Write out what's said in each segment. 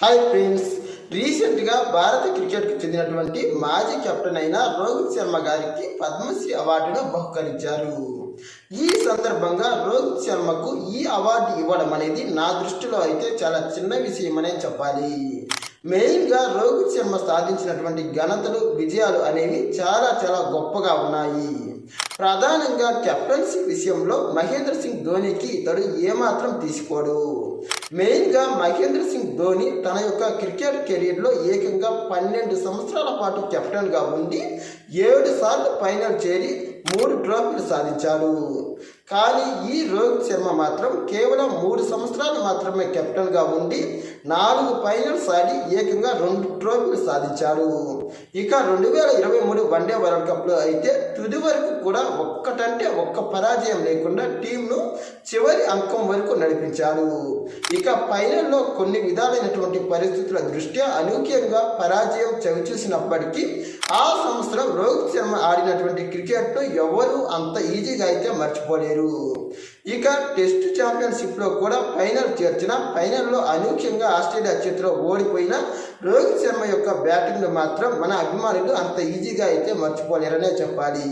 Hi friends, రీసెంట్గా భారత క్రికెట్కు చెందినటువంటి మాజీ కెప్టెన్ అయిన రోహిత్ శర్మ గారికి పద్మశ్రీ అవార్డును బహుకరించారు. ఈ సందర్భంగా రోహిత్ శర్మకు ఈ అవార్డు ఇవ్వడం అనేది నా దృష్టిలో అయితే చాలా చిన్న విషయమనే చెప్పాలి. మెయిన్గా రోహిత్ శర్మ సాధించినటువంటి ఘనతలు, విజయాలు అనేవి చాలా చాలా గొప్పగా ఉన్నాయి. ప్రధానంగా కెప్టెన్సీ విషయంలో మహేంద్ర సింగ్ ధోనికి ఇతడు ఏమాత్రం తీసుకోడు. మెయిన్గా మహేంద్ర సింగ్ ధోని తన యొక్క క్రికెట్ కెరీర్లో ఏకంగా 12 సంవత్సరాల పాటు కెప్టెన్గా ఉండి 7 సార్లు ఫైనల్ చేరి 3 ట్రోఫీలు సాధించాడు. కానీ ఈ రోహిత్ శర్మ మాత్రం కేవలం 3 సంవత్సరాలు మాత్రమే కెప్టెన్గా ఉండి 4 ఫైనల్స్ ఆడి ఏకంగా 2 ట్రోఫీలు సాధించాడు. ఇక 2023 వన్డే వరల్డ్ కప్లో అయితే తుది వరకు కూడా ఒక్కటంటే ఒక్క పరాజయం లేకుండా టీంను చివరి అంకం వరకు నడిపించాడు. ఇక ఫైనల్లో కొన్ని విధాలైనటువంటి పరిస్థితుల దృష్ట్యా అనూహ్యంగా పరాజయం చవిచూసినప్పటికీ ఆ సంవత్సరం రోహిత్ శర్మ ఆడినటువంటి క్రికెట్ను ఎవరు అంత ఈజీగా అయితే మర్చిపోలేరు. ఇక టెస్ట్ ఛాంపియన్షిప్లో కూడా ఫైనల్ చేర్చిన ఫైనల్లో అనూహ్యంగా ఆస్ట్రేలియా చేతిలో ఓడిపోయిన రోహిత్ శర్మ యొక్క బ్యాటింగ్ను మాత్రం మన అభిమానులు అంత ఈజీగా అయితే మర్చిపోలేరనే చెప్పాలి.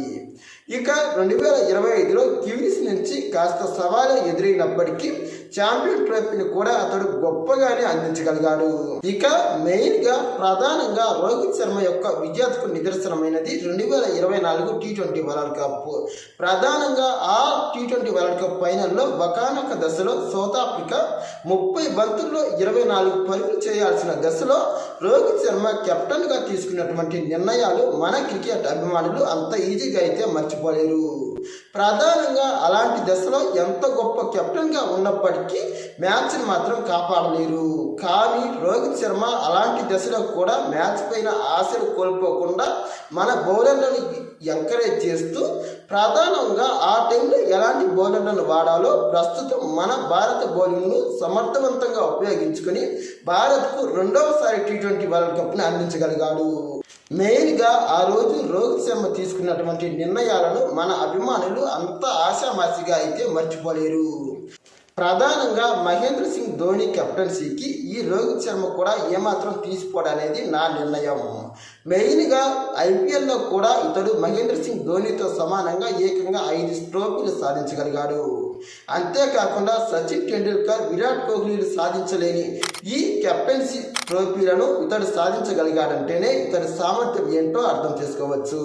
ఇక 2025లో కివీస్ నుంచి కాస్త సవాలు ఎదురైనప్పటికీ ఛాంపియన్ ట్రోఫీని కూడా అతడు గొప్పగానే అందించగలిగాడు. ఇక మెయిన్గా ప్రధానంగా రోహిత్ శర్మ యొక్క విజేతకు నిదర్శనమైనది 2024 టీ20 వరల్డ్ కప్. ప్రధానంగా ఆ టీ20 వరల్డ్ కప్ ఫైనల్లో ఒకానొక దశలో సౌత్ ఆఫ్రికా 30 బంతుల్లో 24 పరుగులు చేయాల్సిన దశలో రోహిత్ శర్మ కెప్టెన్గా తీసుకున్నటువంటి నిర్ణయాలు మన క్రికెట్ అభిమానులు అంత ఈజీగా అయితే మర్చిపోలేరు. ప్రధానంగా అలాంటి దశలో ఎంత గొప్ప కెప్టెన్గా ఉన్నప్పటికీ మ్యాచ్ని మాత్రం కాపాడలేరు. కానీ రోహిత్ శర్మ అలాంటి దశలో కూడా మ్యాచ్ పైన ఆశలు కోల్పోకుండా మన బౌలర్లను ఎంకరేజ్ చేస్తూ ప్రధానంగా ఆ టైంలో ఎలాంటి బౌలర్లను వాడాలో ప్రస్తుతం మన భారత బౌలింగ్ను సమర్థవంతంగా ఉపయోగించుకొని భారత్కు 2వసారి టీ20 వరల్డ్ కప్ని అందించగలిగాడు. మెయిన్గా ఆ రోజు రోహిత్ శర్మ తీసుకున్నటువంటి నిర్ణయాలను మన అభిమానులు అంత ఆశామాసిగా అయితే మర్చిపోలేరు. ప్రధానంగా మహేంద్ర సింగ్ ధోని కెప్టెన్సీకి ఈ రోహిత్ శర్మ కూడా ఏమాత్రం తీసుకోవడం అనేది నా నిర్ణయం. మెయిన్గా ఐపీఎల్లో కూడా ఇతడు మహేంద్ర సింగ్ ధోనితో సమానంగా ఏకంగా 5 ట్రోఫీలు సాధించగలిగాడు. అంతేకాకుండా సచిన్ టెండూల్కర్, విరాట్ కోహ్లీలు సాధించలేని ఈ కెప్టెన్సీ ట్రోఫీలను ఇతడు సాధించగలిగాడంటేనే ఇతడి సామర్థ్యం ఏంటో అర్థం చేసుకోవచ్చు.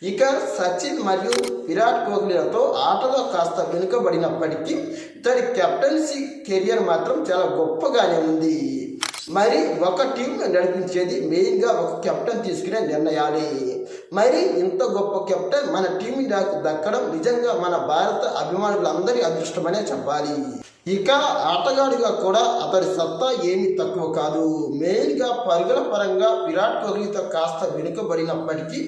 ఇక సచిన్ మరియు విరాట్ కోహ్లీలతో ఆటలో కాస్త వెనుకబడినప్పటికీ ఇతడి కెప్టెన్సీ కెరియర్ మాత్రం చాలా గొప్పగానే ఉంది. మరి ఒక టీంను నడిపించేది మెయిన్గా ఒక కెప్టెన్ తీసుకునే నిర్ణయాలే. మరి ఇంత గొప్ప కెప్టెన్ మన టీం దక్కడం నిజంగా మన భారత అభిమానులందరి అదృష్టమనే చెప్పాలి. ఇక ఆటగాడిగా కూడా అతడి సత్తా ఏమీ తక్కువ కాదు. మెయిన్గా పరుగుల పరంగా విరాట్ కోహ్లీతో కాస్త వెనుకబడినప్పటికీ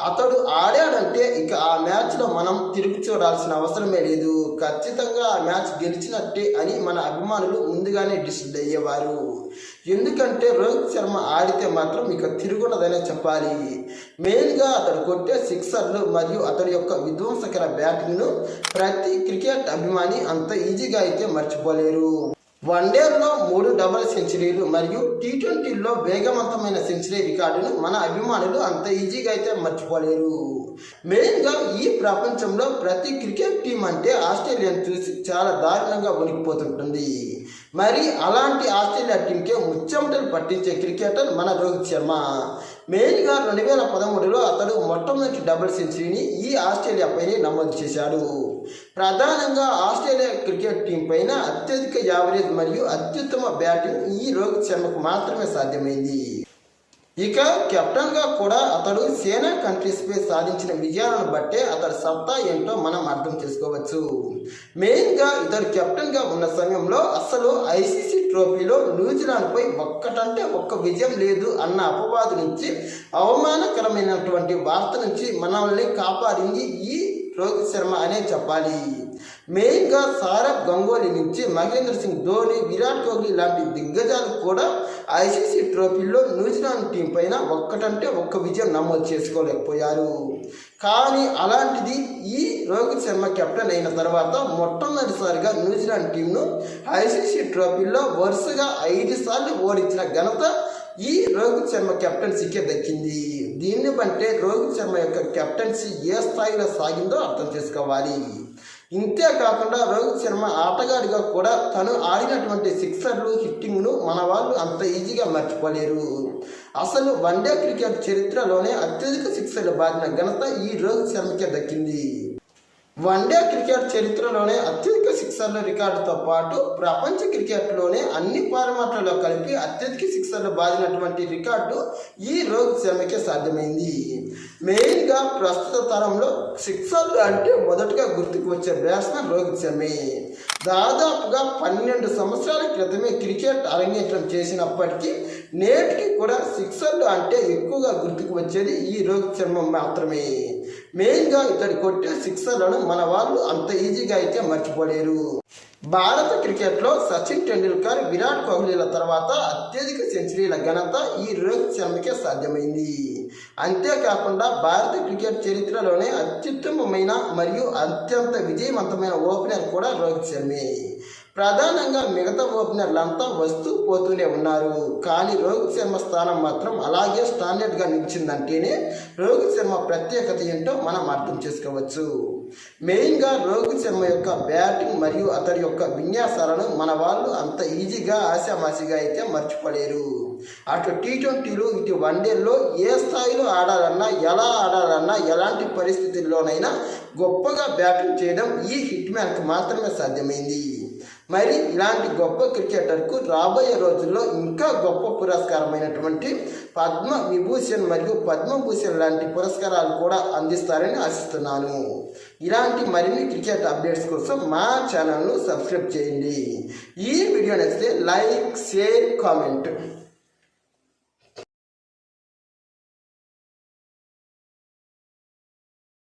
అతడు ఆడాడంటే ఇక ఆ మ్యాచ్లో మనం తిరిగి చూడాల్సిన అవసరమే లేదు. ఖచ్చితంగా ఆ మ్యాచ్ గెలిచినట్టే అని మన అభిమానులు ముందుగానే డిసైడ్ అయ్యేవారు. ఎందుకంటే రోహిత్ శర్మ ఆడితే మాత్రం ఇక తిరుగున్నదనే చెప్పాలి. మెయిన్గా అతడు కొట్టే సిక్సర్లు మరియు అతడి యొక్క విధ్వంసకర బ్యాటింగ్ను ప్రతి క్రికెట్ అభిమాని అంత ఈజీగా అయితే మర్చిపోలేరు. వన్డేల్లో 3 డబుల్ సెంచరీలు మరియు టీ20లో వేగవంతమైన సెంచరీ రికార్డును మన అభిమానులు అంత ఈజీగా అయితే మర్చిపోలేరు. మెయిన్గా ఈ ప్రపంచంలో ప్రతి క్రికెట్ టీం అంటే ఆస్ట్రేలియాను చూసి చాలా దారుణంగా వణికిపోతుంటుంది. మరి అలాంటి ఆస్ట్రేలియా టీంకే ముచ్చెమటలు పట్టించే క్రికెటర్ మన రోహిత్ శర్మ. మెయిన్గా 2013లో అతడు మొట్టమొదటి డబుల్ సెంచరీని ఈ ఆస్ట్రేలియా పైనే నమోదు చేశాడు. ప్రధానంగా ఆస్ట్రేలియా క్రికెట్ టీం పైన అత్యధిక యావరేజ్ మరియు అత్యుత్తమ బ్యాటింగ్ ఈ రోహిత్ శర్మకు మాత్రమే సాధ్యమైంది. ఇక కెప్టెన్గా కూడా అతడు సేనా కంట్రీస్పై సాధించిన విజయాలను బట్టే అతడి సత్తా ఏంటో మనం అర్థం చేసుకోవచ్చు. మెయిన్గా ఇతడు కెప్టెన్గా ఉన్న సమయంలో అసలు ఐసీసీ ట్రోఫీలో న్యూజిలాండ్పై ఒక్కటంటే ఒక్క విజయం లేదు అన్న అపవాదు నుంచి, అవమానకరమైనటువంటి వార్త నుంచి మనల్ని కాపాడింది ఈ రోహిత్ శర్మ అనే చెప్పాలి. మెయిన్గా సౌరవ్ గంగూలీ నుంచి మహేంద్ర సింగ్ ధోని, విరాట్ కోహ్లీ లాంటి దిగ్గజాలు కూడా ఐసీసీ ట్రోఫీల్లో న్యూజిలాండ్ టీం పైన ఒక్కటంటే ఒక్క విజయం నమోదు చేసుకోలేకపోయారు. కానీ అలాంటిది ఈ రోహిత్ శర్మ కెప్టెన్ అయిన తర్వాత మొట్టమొదటిసారిగా న్యూజిలాండ్ టీంను ఐసీసీ ట్రోఫీల్లో వరుసగా 5 సార్లు ఓడించిన ఘనత ఈ రోహిత్ శర్మ కెప్టెన్సీకే దక్కింది. దీన్ని బట్టే రోహిత్ శర్మ యొక్క కెప్టెన్సీ ఏ స్థాయిలో సాగిందో అర్థం చేసుకోవాలి. ఇంతే కాకుండా రోహిత్ శర్మ ఆటగాడిగా కూడా తను ఆడినటువంటి సిక్సర్లు, హిట్టింగ్ను మన వాళ్ళు అంత ఈజీగా మర్చిపోలేరు. అసలు వన్డే క్రికెట్ చరిత్రలోనే అత్యధిక సిక్సర్లు బారిన ఘనత ఈ రోహిత్ శర్మకే దక్కింది. వన్డే క్రికెట్ చరిత్రలోనే అత్యధిక సిక్సర్ల రికార్డుతో పాటు ప్రపంచ క్రికెట్లోనే అన్ని ఫార్మాట్లలో కలిపి అత్యధిక సిక్సర్లు బాదినటువంటి రికార్డు ఈ రోహిత్ శర్మకే సాధ్యమైంది. మెయిన్గా ప్రస్తుత తరంలో సిక్సర్లు అంటే మొదటగా గుర్తుకు వచ్చే బ్యాట్స్మెన్ రోహిత్ శర్మే. దాదాపుగా 12 సంవత్సరాల క్రితమే క్రికెట్ అరంగేట్రం చేసినప్పటికీ నేటికి కూడా సిక్సర్లు అంటే ఎక్కువగా గుర్తుకు వచ్చేది ఈ రోహిత్ శర్మ మాత్రమే. మెయిన్గా ఇతడు కొట్టే సిక్సర్లను మన వాళ్ళు అంత ఈజీగా అయితే మర్చిపోలేరు. భారత క్రికెట్లో సచిన్ టెండూల్కర్, విరాట్ కోహ్లీల తర్వాత అత్యధిక సెంచరీల ఘనత ఈ రోహిత్ శర్మకే సాధ్యమైంది. అంతేకాకుండా భారత క్రికెట్ చరిత్రలోనే అత్యుత్తమమైన మరియు అత్యంత విజయవంతమైన ఓపెనర్ కూడా రోహిత్ శర్మే. ప్రధానంగా మిగతా ఓపెనర్లంతా వస్తూ పోతూనే ఉన్నారు. కానీ రోహిత్ శర్మ స్థానం మాత్రం అలాగే స్టాండర్డ్గా నిలిచిందంటేనే రోహిత్ శర్మ ప్రత్యేకత ఏంటో మనం అర్థం చేసుకోవచ్చు. మెయిన్గా రోహిత్ శర్మ యొక్క బ్యాటింగ్ మరియు అతడి యొక్క విన్యాసాలను మన వాళ్ళు అంత ఈజీగా ఆశామాసిగా అయితే మర్చిపోలేరు. అటు టీ20లు, ఇటు వన్డేల్లో ఏ స్థాయిలో ఆడాలన్నా, ఎలా ఆడాలన్నా, ఎలాంటి పరిస్థితుల్లోనైనా గొప్పగా బ్యాటింగ్ చేయడం ఈ హిట్ మ్యాన్కి మాత్రమే సాధ్యమైంది. మరి ఇలాంటి గొప్ప క్రికెటర్కు రాబోయే రోజుల్లో ఇంకా గొప్ప పురస్కారమైనటువంటి పద్మ విభూషణ్ మరియు పద్మభూషణ్ లాంటి పురస్కారాలు కూడా అందిస్తారని ఆశిస్తున్నాను. ఇలాంటి మరిన్ని క్రికెట్ అప్డేట్స్ కోసం మా ఛానల్ను సబ్స్క్రైబ్ చేయండి. ఈ వీడియో నచ్చితే లైక్, షేర్, కామెంట్.